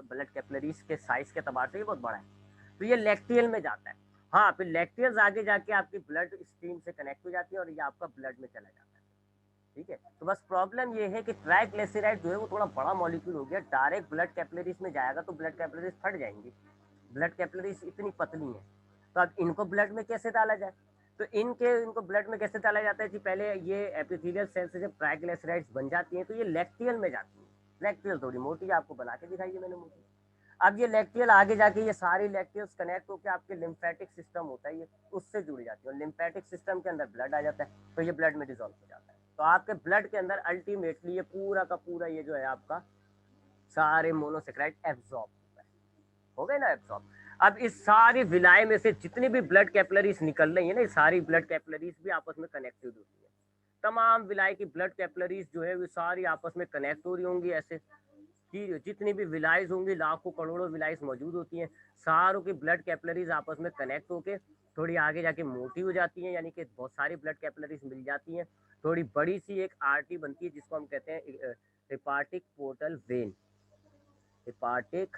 ब्लड कैपिलरीज के साइज के तबार से ये बहुत बड़ा है, तो ये लैक्टियल में जाता है। हाँ, फिर लैक्टियल्स आगे जाके आपकी ब्लड स्ट्रीम से कनेक्ट हो जाती है और ये आपका ब्लड में चला जाता है। ठीक है, तो बस प्रॉब्लम ये है कि ट्राइग्लिसराइड जो है वो थोड़ा बड़ा मॉलिक्यूल हो गया, डायरेक्ट ब्लड कैपिलरीज में जाएगा तो ब्लड कैपिलरीज फट जाएंगी। ब्लड कैपिलरीज इतनी पतली है, तो अब इनको ब्लड में कैसे डाला जाए? तो इनको ब्लड में कैसे डाला जाता है जी? पहले ये एपिथेलियल सेल से जब ट्राइग्लिसराइड्स बन जाती हैं तो ये लैक्टियल में जाती है। लैक्टियल थोड़ी मोटी है, आपको बना के दिखाई है मैंने मोटी। अब ये लैक्टियल आगे जाके ये सारी लैक्टियल्स कनेक्ट होकर आपके लिम्फेटिक सिस्टम होता है, ये उससे जुड़ जाती है और लिम्फेटिक सिस्टम के अंदर ब्लड आ जाता है, तो ये ब्लड में डिजोल्व हो जाता है। तो आपके ब्लड के अंदर अल्टीमेटली ये पूरा का पूरा ये जो है आपका सारे मोनोसेक्राइड एब्जॉर्ब हो गए ना, एब्जॉर्ब। अब इस सारी विलाय में से जितनी भी ब्लड कैपिलरीज निकल रही है ना, सारी ब्लड कैपिलरीज भी आपस में कनेक्टेड होती है। तमाम विलाय की ब्लड कैपिलरीज जो है वो सारी आपस में कनेक्ट हो रही होंगी ऐसे कि जितनी भी विलाइज होंगी, लाखों करोड़ों विलाइज मौजूद होती हैं, सारों की ब्लड कैपिलरीज आपस में कनेक्ट होके थोड़ी आगे जाके मोटी हो जाती हैं, यानी कि बहुत सारी ब्लड कैपिलरीज मिल जाती हैं। थोड़ी बड़ी सी एक आर्टरी बनती है जिसको हम कहते हैं hepatic portal vein. Hepatic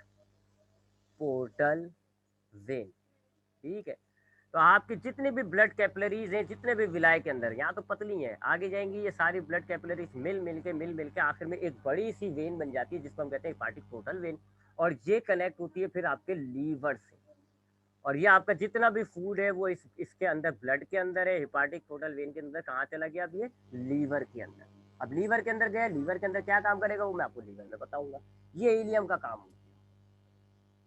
portal vein. ठीक है, तो आपकी जितनी भी ब्लड कैपिलरीज हैं, जितने भी विलाय के अंदर, यहाँ तो पतली हैं, आगे जाएंगी ये सारी ब्लड कैपिलरीज मिल मिल के आखिर में एक बड़ी सी वेन बन जाती है जिसको हम कहते हैं हेपाटिक पोर्टल वेन। और ये कनेक्ट होती है फिर आपके लीवर से, और ये आपका जितना भी फूड है वो इसके अंदर ब्लड के अंदर है, हेपाटिक पोर्टल वेन के अंदर कहाँ चला गया, अब ये लीवर के अंदर। अब लीवर के अंदर गया, लीवर के अंदर क्या काम करेगा वो मैं आपको लीवर में बताऊंगा। ये हीलियम का काम है।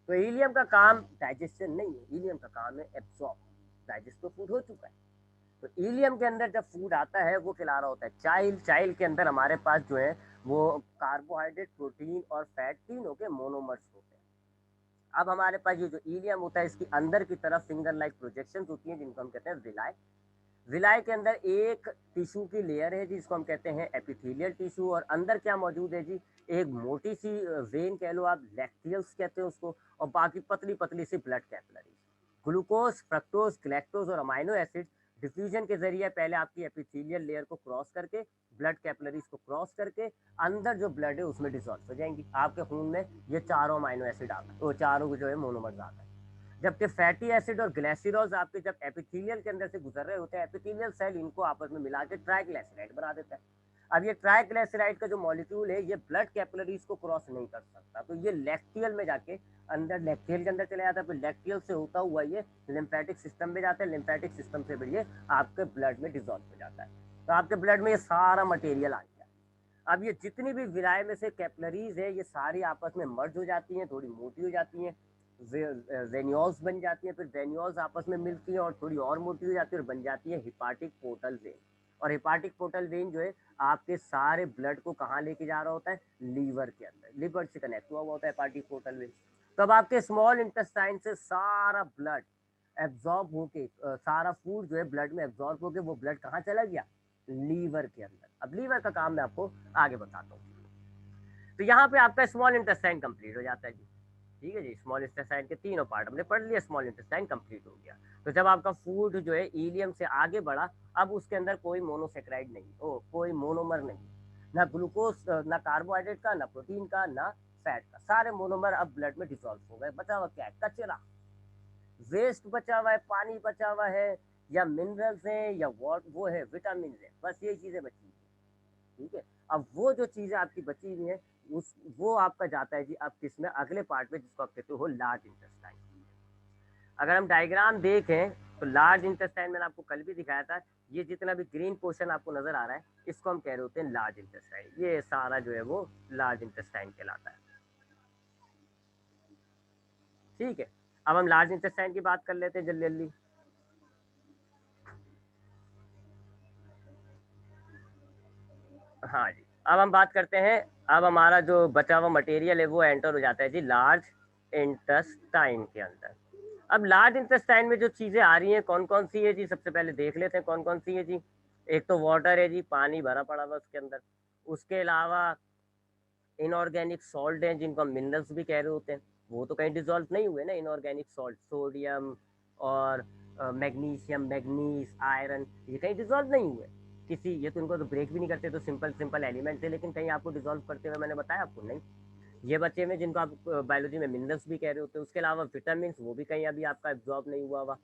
तो हीलियम का काम डाइजेशन नहीं है, हीलियम का काम है एब्सॉर्ब। डाइजेस्ट तो फूड हो चुका है, तो हीलियम के अंदर जब फूड आता है वो खिला रहा होता है चाइल्ड। चाइल्ड के अंदर हमारे पास जो है वो कार्बोहाइड्रेट, प्रोटीन और फैट तीनों के मोनोमर्स होते हैं। अब हमारे पास ये जो हीलियम होता है इसकी अंदर की तरफ फिंगर लाइक प्रोजेक्शन होती हैं जिनको हम कहते हैं विलाय। विलाय के अंदर एक टिश्यू की लेयर है जिसको हम कहते हैं एपिथेलियल टिश्यू, और अंदर क्या मौजूद है जी, एक मोटी सी वेन कह लो आप, लैक्टियल्स कहते हैं उसको, और बाकी पतली पतली सी blood capillaries. Glucose, fructose, galactose और अमाइनो एसिड डिफ्यूजन के जरिए पहले आपकी एपिथेलियल लेयर को क्रॉस करके, ब्लड कैपिलरीज को क्रॉस करके अंदर जो ब्लड है उसमें डिसॉल्व हो जाएंगी। आपके खून में ये चारों अमाइनो एसिड आता है, वो चारों जो है मोनोमर्स आता है। जबकि फैटी एसिड और ग्लाइसरॉल्स आपके जब एपिथेलियल के अंदर से गुजर रहे होते हैं, एपिथेलियल सेल इनको आपस में मिला के ट्राइग्लिसराइड बना देता है। अब ये ट्राइग्लिसराइड का जो मॉलिक्यूल है ये ब्लड कैपिलरीज को क्रॉस नहीं कर सकता, तो ये लैक्टियल में जाके अंदर लैक्टियल के अंदर चले जाता है, फिर लैक्टियल से होता हुआ ये लिम्फेटिक सिस्टम में जाता है, लिम्फेटिक सिस्टम से फिर ये आपके ब्लड में डिजॉल्व हो जाता है। तो आपके ब्लड में ये सारा मटेरियल आ गया। अब ये जितनी भी विलाय में से कैपिलरीज है ये सारी आपस में मर्ज हो जाती हैं, थोड़ी मोटी हो जाती हैं, वेन्यूल्स बन जाती हैं, फिर वेन्यूल्स आपस में मिलती हैं और थोड़ी और मोटी हो जाती है और बन जाती है हिपाटिक पोर्टल वेन। और हिपाटिक पोर्टल वेन जो है आपके सारे ब्लड को कहाँ लेके जा रहा होता है, लीवर के अंदर, लीवर से कनेक्ट हुआ होता है हिपाटिक पोर्टल वेन। तब आपके स्मॉल इंटेस्टाइन से सारा ब्लड एब्जॉर्ब होके, सारा फूड जो है ब्लड में एब्जॉर्ब होके वो ब्लड कहाँ चला गया, लीवर के अंदर। अब लीवर का काम मैं आपको आगे बताता हूँ। तो यहाँ पे आपका स्मॉल इंटेस्टाइन कंप्लीट हो जाता है जी। ठीक है जी, स्मॉल इंटेस्टाइन के तीनों पार्ट हमने पढ़ लिया, स्मॉल इंटेस्टाइन कंप्लीट हो गया। तो जब आपका फूड जो है ईलियम से आगे बढ़ा, अब उसके अंदर कोई मोनोसेक्राइड नहीं, कोई मोनोमर नहीं, ना ग्लूकोज, ना कार्बोहाइड्रेट का, ना प्रोटीन का, ना फैट का, सारे मोनोमर अब ब्लड में डिसॉल्व हो गए। बचा हुआ क्या है, कचरा, वेस्ट बचा हुआ है, पानी बचा हुआ है, या मिनरल्स हैं, या वो है विटामिन है, बस ये चीजें बची हैं। ठीक है, अब वो जो चीजें आपकी बची हुई हैं उस वो आपका जाता है जी अब किसमें, अगले पार्ट में, जिसको आप कहते हो लार्ज इंटेस्टाइन। अगर हम डायग्राम देखें तो लार्ज इंटेस्टाइन मैंने आपको कल भी दिखाया था, ये जितना भी ग्रीन पोर्शन आपको नजर आ रहा है इसको हम कह रहे होते हैं लार्ज इंटेस्टाइन। ये सारा जो है वो लार्ज इंटेस्टाइन कहलाता है। ठीक है, अब हम लार्ज इंटेस्टाइन की बात कर लेते हैं जल्दी जल्दी। हाँ जी, अब हम बात करते हैं, अब हमारा जो बचा हुआ मटेरियल है वो एंटर हो जाता है जी लार्ज इंटेस्टाइन के अंदर। अब लार्ज इंटेस्टाइन में जो चीजें आ रही हैं कौन कौन सी है जी, सबसे पहले देख लेते हैं कौन कौन सी है जी। एक तो वाटर है जी, पानी भरा पड़ा हुआ उसके अंदर। उसके अलावा इनऑर्गेनिक सॉल्ट हैं जिनको हम मिनरल्स भी कह रहे होते हैं, वो तो कहीं डिजोल्व नहीं हुए ना। इनऑर्गेनिक सॉल्ट, सोडियम और मैग्नीशियम, मैग्नीज, आयरन, ये कहीं डिजोल्व नहीं हुए किसी, ये तो इनको तो ब्रेक भी नहीं करते, तो सिंपल सिंपल एलिमेंट थे, लेकिन कहीं आपको डिजोल्व करते हुए मैंने बताया आपको नहीं। ये बच्चे में जिनको आप बायोलॉजी में मिनरल्स भी कह रहे होते हैं। उसके अलावा विटामिन, वो भी कहीं अभी आपका एब्जॉर्ब नहीं हुआ हुआ।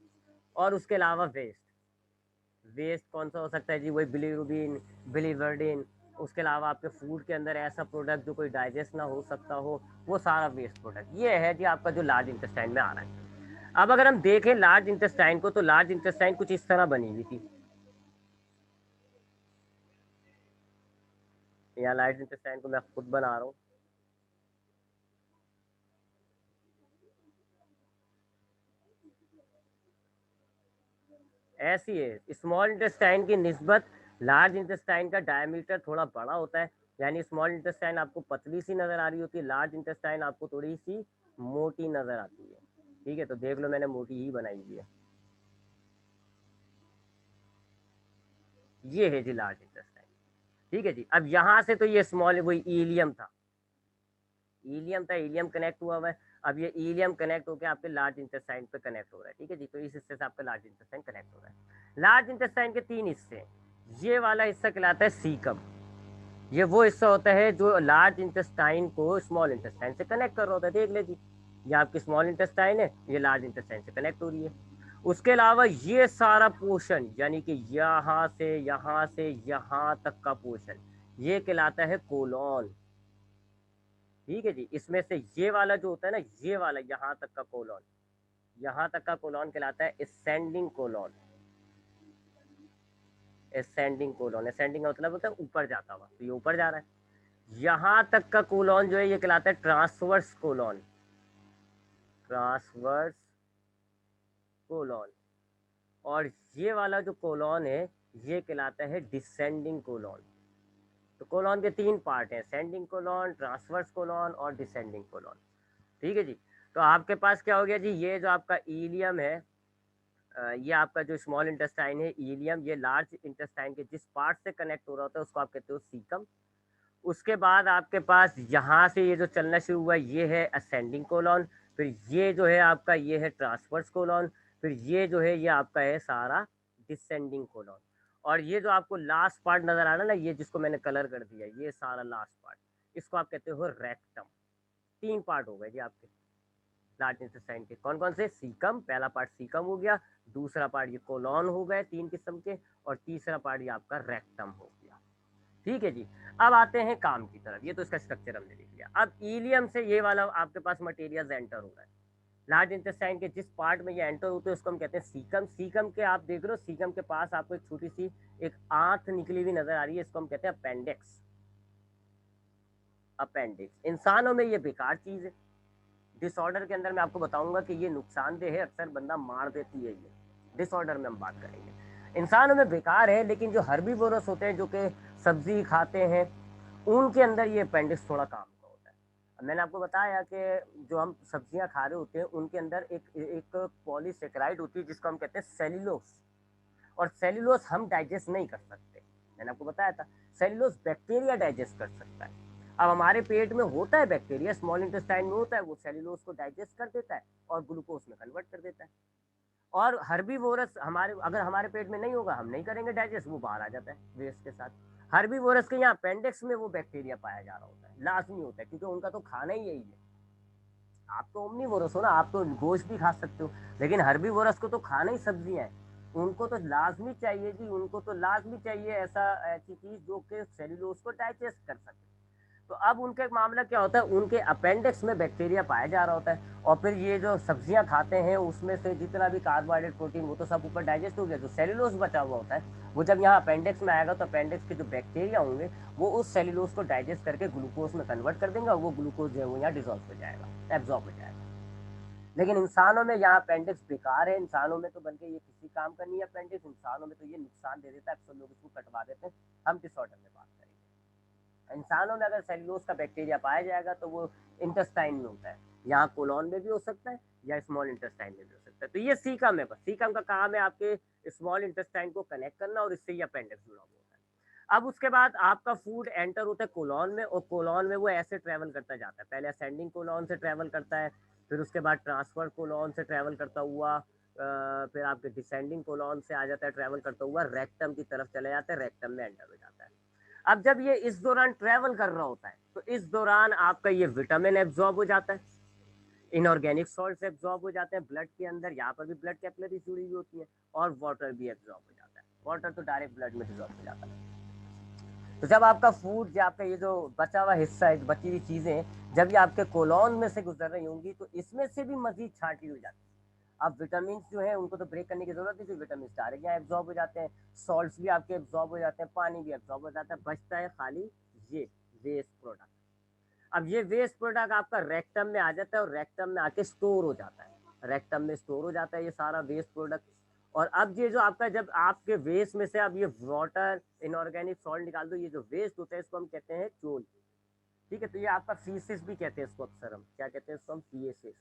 और उसके अलावा वेस्ट, वेस्ट कौन सा हो सकता है जी, वही बिलीरुबिन, बिलीवर्डिन। उसके अलावा आपके फूड के अंदर ऐसा प्रोडक्ट जो कोई डाइजेस्ट ना हो सकता हो, वो सारा वेस्ट प्रोडक्ट, ये है जी आपका जो लार्ज इंटेस्टाइन में आ रहा है। अब अगर हम देखें लार्ज इंटेस्टाइन को, तो लार्ज इंटेस्टाइन कुछ इस तरह बनी हुई थी। या लार्ज इंटेस्टाइन को मैं खुद बना रहा हूँ। ऐसी है, स्मॉल इंटेस्टाइन की निस्बत लार्ज इंटेस्टाइन का डायमीटर थोड़ा बड़ा होता है, यानी स्मॉल इंटेस्टाइन आपको पतली सी नजर आ रही होती है, लार्ज इंटेस्टाइन आपको थोड़ी सी मोटी नजर आती है। ठीक है, तो देख लो मैंने मोटी ही बनाई हुई है। ये है जी लार्ज इंटेस्टाइन। ठीक है जी, अब यहाँ से तो ये स्मॉल वही ईलियम था, ईलियम था, ईलियम कनेक्ट हुआ हुआ है। अब ये ईलियम कनेक्ट होकर आपके लार्ज इंटेस्टाइन पे कनेक्ट हो रहा है। ठीक है जी, तो इस हिस्से से आपका लार्ज इंटेस्टाइन कनेक्ट हो रहा है। लार्ज इंटेस्टाइन के तीन हिस्से हैं। ये वाला हिस्सा कहलाता है सीकम। ये वो हिस्सा होता है जो लार्ज इंटेस्टाइन को स्मॉल इंटेस्टाइन से कनेक्ट कर रहा होता है। देख ले जी, ये आपकी स्मॉल इंटेस्टाइन है, ये लार्ज इंटेस्टाइन से कनेक्ट हो रही है। उसके अलावा ये सारा पोर्शन, यानी कि यहाँ से यहाँ तक का पोर्शन, ये कहलाता है कोलॉन। ठीक है जी, इसमें से ये वाला जो होता है ना, ये वाला यहाँ तक का कोलॉन, यहाँ तक का कोलॉन कहलाता है ascending colon. Ascending colon, ascending का मतलब होता है ऊपर जाता हुआ, तो ये ऊपर जा रहा है। यहाँ तक का कोलॉन जो है ये कहलाता है ट्रांसवर्स कोलॉन, ट्रांसवर्स कोलॉन। और ये वाला जो कोलॉन है ये कहलाता है डिसेंडिंग कोलॉन। तो कोलॉन के तीन पार्ट हैं, असेंडिंग कोलॉन, ट्रांसवर्स कोलॉन और डिसेंडिंग कोलॉन। ठीक है जी। तो आपके पास क्या हो गया जी, ये जो आपका इलियम है, ये आपका जो स्मॉल इंटेस्टाइन है इलियम, ये लार्ज इंटेस्टाइन के जिस पार्ट से कनेक्ट हो रहा होता है उसको आप कहते हो सीकम। उसके बाद आपके पास यहाँ से ये जो चलना शुरू हुआ ये है असेंडिंग कोलॉन, फिर ये जो है आपका ये है ट्रांसवर्स कोलॉन, फिर ये जो है ये आपका है सारा डिसेंडिंग कोलॉन। और ये जो आपको लास्ट पार्ट नजर आ रहा है ना, ये जिसको मैंने कलर कर दिया, ये सारा लास्ट पार्ट, इसको आप कहते हो रेक्टम। तीन पार्ट हो गए जी आपके लार्ज इंटेस्टाइन के, कौन कौन से, सीकम, पहला पार्ट सीकम हो गया, दूसरा पार्ट ये कोलॉन हो गए तीन किस्म के, और तीसरा पार्ट ये आपका रेक्टम हो गया। ठीक है जी। अब आते हैं काम की तरफ, ये तो इसका स्ट्रक्चर हमने देख लिया। अब इलियम से ये वाला आपके पास मटेरियल एंटर हो रहा है लार्ज इंटेस्टाइन के जिस पार्ट में ये एंटर होते हैं उसको हम कहते हैं सीकम। सीकम के आप देख रहे हो, सीकम के पास आपको एक छोटी सी एक आंत निकली हुई नजर आ रही है, इसको हम कहते हैं अपेंडिक्स। अपेंडिक्स इंसानों में ये बेकार चीज है, डिसऑर्डर के अंदर मैं आपको बताऊंगा कि ये नुकसानदेह है, अक्सर बंदा मार देती है ये, डिसऑर्डर में हम बात करेंगे। इंसानों में बेकार है, लेकिन जो हर्बीवोरस होते हैं जो कि सब्जी खाते हैं उनके अंदर ये अपेंडिक्स थोड़ा काम का होता है। मैंने आपको बताया कि जो हम सब्जियां खा रहे होते हैं उनके अंदर एक एक पॉलीसेकेराइड होती है जिसको हम कहते हैं सेल्यूलोस, और सेल्यूलोस हम डाइजेस्ट नहीं कर सकते, मैंने आपको बताया था। सेल्यूलोस बैक्टीरिया डाइजेस्ट कर सकता है। अब हमारे पेट में होता है बैक्टीरिया, स्मॉल इंटेस्टाइन में होता है, वो सेल्यूलोस को डाइजेस्ट कर देता है और ग्लूकोज में कन्वर्ट कर देता है। और हर्बीवोरस हमारे, अगर हमारे पेट में नहीं होगा, हम नहीं करेंगे डाइजेस्ट, वो बाहर आ जाता है वेस्ट के साथ। हर्बीवोरस के यहाँ अपेंडिक्स में वो बैक्टीरिया पाया जा रहा होता है, लाजमी होता है, क्योंकि उनका तो खाना ही यही है। आप तो ओमनीवोरस हो ना, आप तो गोश्त भी खा सकते हो, लेकिन हर्बीवोरस को तो खाना ही सब्जियां है। उनको तो लाजमी चाहिए जी, उनको तो लाजमी चाहिए ऐसी चीज जो कि सेल्यूलोज को डाइजेस्ट कर सके। तो अब उनके मामला क्या होता है, उनके अपेंडिक्स में बैक्टीरिया पाया जा रहा होता है, और फिर ये जो सब्जियां खाते हैं उसमें से जितना भी कार्बोहाइड्रेट प्रोटीन वो तो सब ऊपर डाइजेस्ट हो गया, जो सेल्यूलोज बचा हुआ होता है वो जब यहाँ अपेंडिक्स में आएगा तो अपेंडिक्स के जो बैक्टीरिया होंगे वो उस सेल्यूलोज को डाइजेस्ट करके ग्लूकोज में कन्वर्ट कर देंगे, और वो ग्लूकोज जो है वो यहाँ डिजोल्व हो जाएगा, एब्जॉर्ब हो जाएगा। लेकिन इंसानों में यहाँ अपेंडिक्स बेकार है, इंसानों में तो बल्कि ये किसी काम का नहीं है अपेंडिक्स, इंसानों में तो ये नुकसान दे देता है, अक्सर लोग इसको कटवा देते हैं। हम डिसऑर्डर में बात करेंगे। इंसानों में अगर सेल्यूलोज का बैक्टीरिया पाया जाएगा तो वो इंटेस्टाइन में होता है, यहाँ कोलॉन में भी हो सकता है या स्मॉल इंटेस्टाइन में भी हो सकता है। तो ये सीकम है, बस सीकम का काम है आपके स्मॉल इंटेस्टाइन को कनेक्ट करना, और इससे ये अपेंडिक्स जुड़ा हुआ होता है। अब उसके बाद आपका फूड एंटर होता है कोलॉन में, और कोलॉन में वो ऐसे ट्रेवल करता जाता है, पहले असेंडिंग कोलॉन से ट्रेवल करता है, फिर उसके बाद ट्रांसफर कोलॉन से ट्रेवल करता हुआ फिर आपके डिसेंडिंग कोलॉन से आ जाता है ट्रेवल करता हुआ रेक्टम की तरफ चले जाता है, रेक्टम में एंटर हो जाता है। अब जब ये इस दौरान ट्रेवल कर रहा होता है तो इस दौरान आपका ये विटामिन एब्जॉर्ब हो जाता है, इनऑर्गेनिक सॉल्ट एब्जॉर्ब हो जाते हैं ब्लड के अंदर, यहाँ पर भी ब्लड कैपिलरी जुड़ी हुई होती है, और वाटर भी एब्जॉर्ब हो जाता है, वाटर तो डायरेक्ट ब्लड में डिजॉल्व हो जाता है। तो जब आपका फूड, जो आपका ये जो बचा हुआ हिस्सा है, बची हुई चीजें जब ये आपके कोलॉन में से गुजर रही होंगी तो इसमें से भी मजीद छांटी हो जाती है। अब विटामिन जो है उनको तो ब्रेक करने की जरूरत नहीं, विटामिन डायरेक्ट यहाँ एब्जॉर्ब हो जाते हैं, सॉल्ट्स भी आपके एब्जॉर्ब हो जाते हैं, पानी भी एब्जॉर्ब हो जाता है, बचता है खाली ये वेस्ट प्रोडक्ट। अब ये वेस्ट प्रोडक्ट आपका रेक्टम में आ जाता है, और रेक्टम में आके स्टोर हो जाता है, रेक्टम में स्टोर हो जाता है ये सारा वेस्ट प्रोडक्ट। और अब ये जो आपका, जब आपके वेस्ट में से अब ये वाटर इनऑर्गेनिक सॉल्ट निकाल दो, ये जो वेस्ट होता है इसको हम कहते हैं चोल। ठीक है, तो ये आपका फीसिस भी कहते हैं इसको, अक्सर हम क्या कहते हैं इसको, हम फीसिस।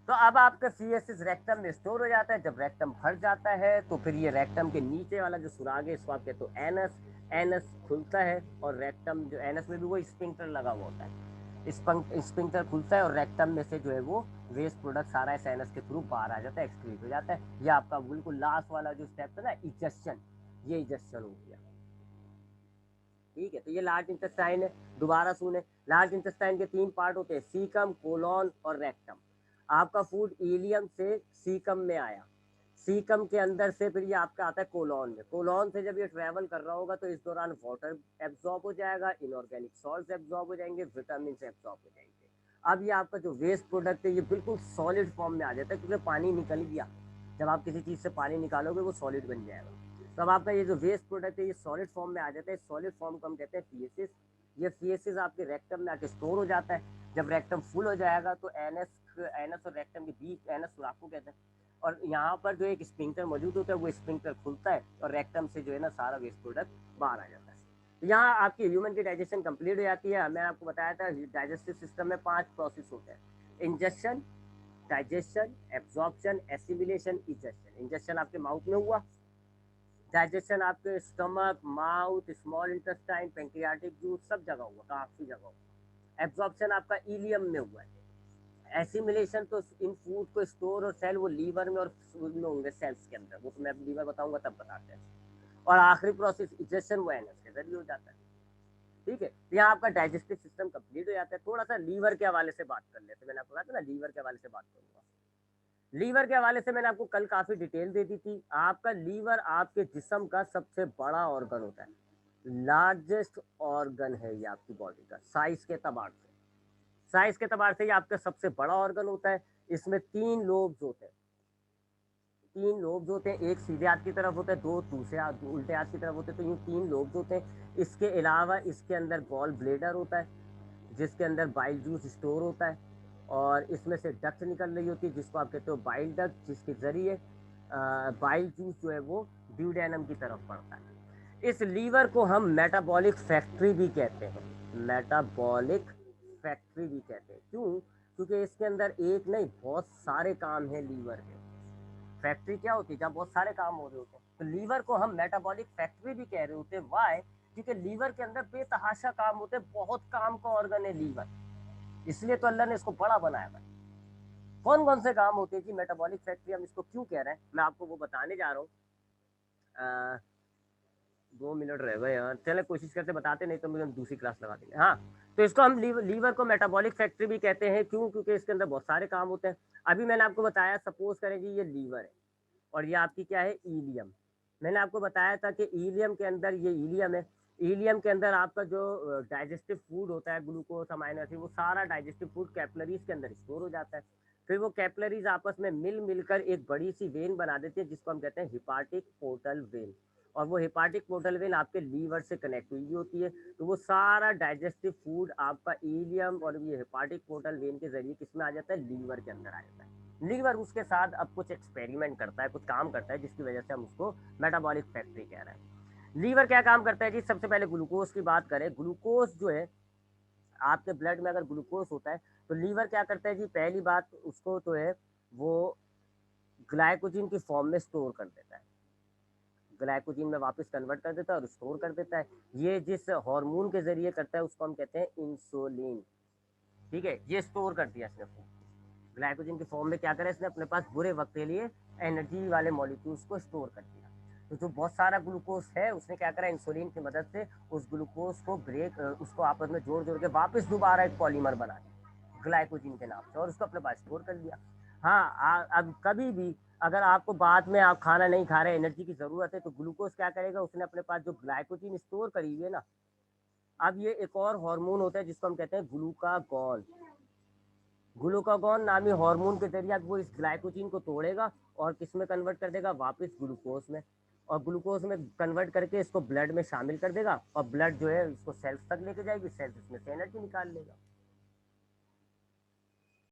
तो अब आपका फीसिस रेक्टम में स्टोर हो जाता है, जब रेक्टम भर जाता है तो फिर ये रेक्टम के नीचे वाला जो सुराग है इसको आप कहते हो एनस, एनस खुलता है, और रेक्टम जो एनस में भी वो स्पिंक्टर लगा हुआ होता है, स्पिंक्टर खुलता है और रेक्टम में से जो है वो वेस्ट प्रोडक्ट सारा इस एनस के थ्रू बाहर आ जाता है, एक्सक्रीट हो जाता है। ये आपका बिल्कुल लास्ट वाला जो स्टेप है ना, इजेक्शन, ये इजेक्शन हो गया। ठीक है, तो ये लार्ज इंटेस्टाइन है। दोबारा सुने, लार्ज इंटेस्टाइन के तीन पार्ट होते हैं, सीकम, कोलॉन और रेक्टम। आपका फूड इलियम से सीकम में आया, सीकम के अंदर से फिर ये आपका आता है कोलॉन में, कोलॉन से जब ये ट्रेवल कर रहा होगा तो इस दौरान वाटर एब्जॉर्ब हो जाएगा, इनऑर्गेनिक सॉल्ट्स एब्जॉर्ब हो जाएंगे, विटामिन एब्जॉर्ब हो जाएंगे। अब ये आपका जो वेस्ट प्रोडक्ट है ये बिल्कुल सॉलिड फॉर्म में आ जाता है, क्योंकि पानी निकल गया। जब आप किसी चीज़ से पानी निकालोगे वो सॉलिड बन जाएगा। तब आपका ये जो वेस्ट प्रोडक्ट है ये सॉलिड फॉर्म में आ जाता है। सॉलिड फॉर्म को हम कहते हैं फीसेस। ये फीसेस आपके रेक्टम में आके स्टोर हो जाता है। जब रेक्टम फुल हो जाएगा तो एनएस और रेक्टम के बीच, एनएस सुराख को कहते हैं, और यहाँ पर जो एक स्पिंक्टर मौजूद होता है वो स्पिंक्टर खुलता है और रेक्टम से जो है ना सारा वेस्ट प्रोडक्ट बाहर आ जाता है। तो यहाँ आपकी ह्यूमन की डाइजेशन कंप्लीट हो जाती है। मैंने आपको बताया था डाइजेस्टिव सिस्टम में 5 प्रोसेस होते हैं: injection, digestion, absorption, assimilation, ejection. Injection आपके माउथ में हुआ, डाइजेशन आपके stomach, mouth, small intestine, pancreatic juice, सब जगह हुआ, काफी जगह हुआ। एब्जॉर्प्शन आपका इलियम में हुआ है। एसिमिलेशन तो इन फूड को स्टोर और सेल वो लीवर में और में होंगे, सेल्स के अंदर, वो तो मैं लीवर बताऊंगा तब बताते हैं। और आखिरी प्रोसेस इजेक्शन वो एनएस के जरिए हो जाता है। ठीक है, तो यहाँ आपका डाइजेस्टिव सिस्टम कंप्लीट हो जाता है। थोड़ा सा लीवर के हवाले से बात कर लेते हैं। मैंने आपको कहा था ना लीवर के हवाले से बात करूंगा। लीवर के हवाले से मैंने आपको कल काफी डिटेल दे दी थी। आपका लीवर आपके जिस्म का सबसे बड़ा ऑर्गन होता है, लार्जेस्ट ऑर्गन है ये आपकी बॉडी का, साइज के तबार से। साइज के तबार से ये आपका सबसे बड़ा ऑर्गन होता है। इसमें 3 लोब्स होते हैं। 3 लोब्स होते हैं, एक सीधे हाथ की तरफ होता है, 2 दूसरे हाथ उल्टे हाथ की तरफ होते हैं। तो यूँ 3 लोब्स होते हैं। इसके अलावा इसके अंदर गॉल ब्लेडर होता है, जिसके अंदर बाइल जूस स्टोर होता है, और इसमें से डक्ट निकल रही होती है जिसको आप कहते हो बाइल डक्ट, जिसके जरिए बाइल जूस जो है वो ड्यूडेनम की तरफ पड़ता है। इस लीवर को हम मेटाबॉलिक फैक्ट्री भी कहते हैं। मेटाबॉलिक फैक्ट्री भी कहते हैं। क्यों? क्योंकि इसके अंदर एक नहीं बहुत सारे काम हैं लीवर के। फैक्ट्री क्या होती है? जहाँ बहुत सारे काम हो रहे होते हैं। तो लीवर को हम मेटाबॉलिक फैक्ट्री भी कह रहे होते हैं। वाई? क्योंकि लीवर के अंदर बेतहाशा काम होते हैं, बहुत काम का ऑर्गन है लीवर, इसलिए तो अल्लाह ने इसको बड़ा बनाया है। कौन कौन से काम होते हैं जी मेटाबॉलिक फैक्ट्री? हम इसको क्यों कह रहे हैं मैं आपको वो बताने जा रहा हूँ। 2 मिनट रह गए यार, चले कोशिश करते बताते, नहीं तो मुझे दूसरी क्लास लगा देंगे। हाँ, तो इसको हम लीवर को मेटाबॉलिक फैक्ट्री भी कहते हैं। क्यों? क्योंकि इसके अंदर बहुत सारे काम होते हैं। अभी मैंने आपको बताया, सपोज करें जी ये लीवर है और ये आपकी क्या है, ईलियम। मैंने आपको बताया था कि ईलियम के अंदर, ये ईलियम है, ईलियम के अंदर आपका जो डाइजेस्टिव फूड होता है, ग्लूकोज, अमाइनो एसिड, वो सारा डाइजेस्टिव फूड कैपिलरीज के अंदर स्टोर हो जाता है। फिर वो कैपिलरीज आपस में मिलकर एक बड़ी सी वेन बना देती है जिसको हम कहते हैं हिपाटिक पोर्टल वेन। और वो हिपाटिक पोर्टल वेन आपके लीवर से कनेक्ट हुई होती है। तो वो सारा डाइजेस्टिव फूड आपका ईलियम और ये हिपाटिक पोर्टल वेन के जरिए किस में आ जाता है, लीवर के अंदर आ जाता है। लीवर उसके साथ अब कुछ एक्सपेरिमेंट करता है, कुछ काम करता है, जिसकी वजह से हम उसको मेटाबॉलिक फैक्ट्री कह रहे हैं। लीवर क्या काम करता है जी? सबसे पहले ग्लूकोज की बात करें। ग्लूकोज जो है आपके ब्लड में, अगर ग्लूकोज होता है तो लीवर क्या करता है जी? पहली बात उसको तो है वो ग्लाइकोजन की फॉर्म में स्टोर कर देता है, ग्लाइकोजन में वापस कन्वर्ट कर देता है और स्टोर कर देता है। ये जिस हार्मोन के जरिए करता है उसको हम कहते हैं इंसुलिन। ठीक है, ये स्टोर कर दिया इसने फूड ग्लाइकोजन की फॉर्म में। क्या करा इसने? अपने पास बुरे वक्त के लिए एनर्जी वाले मॉलिक्यूल्स को स्टोर कर दिया। तो जो बहुत सारा ग्लूकोज है उसने क्या करा, इंसुलिन की मदद से उस ग्लूकोज को उसको आपस में जोड़ जोड़ के वापस दोबारा एक पॉलीमर बना दिया ग्लाइकोजन के नाम से, और उसको अपने पास स्टोर कर दिया। हाँ, अब कभी भी अगर आपको बाद में आप खाना नहीं खा रहे, एनर्जी की जरूरत है, तो ग्लूकोज क्या करेगा, उसने अपने पास जो ग्लाइकोजन स्टोर करी हुई है ना, अब ये एक और हार्मोन होता है जिसको हम कहते हैं ग्लूकागॉन। ग्लूकागॉन नामी हार्मोन के जरिए वो इस ग्लाइकोजन को तोड़ेगा और किस में कन्वर्ट कर देगा, वापस ग्लूकोज में। और ग्लूकोज में कन्वर्ट करके इसको ब्लड में शामिल कर देगा, और ब्लड जो है इसको सेल्स तक लेके जाएगी, सेल्स इसमें से एनर्जी निकाल लेगा।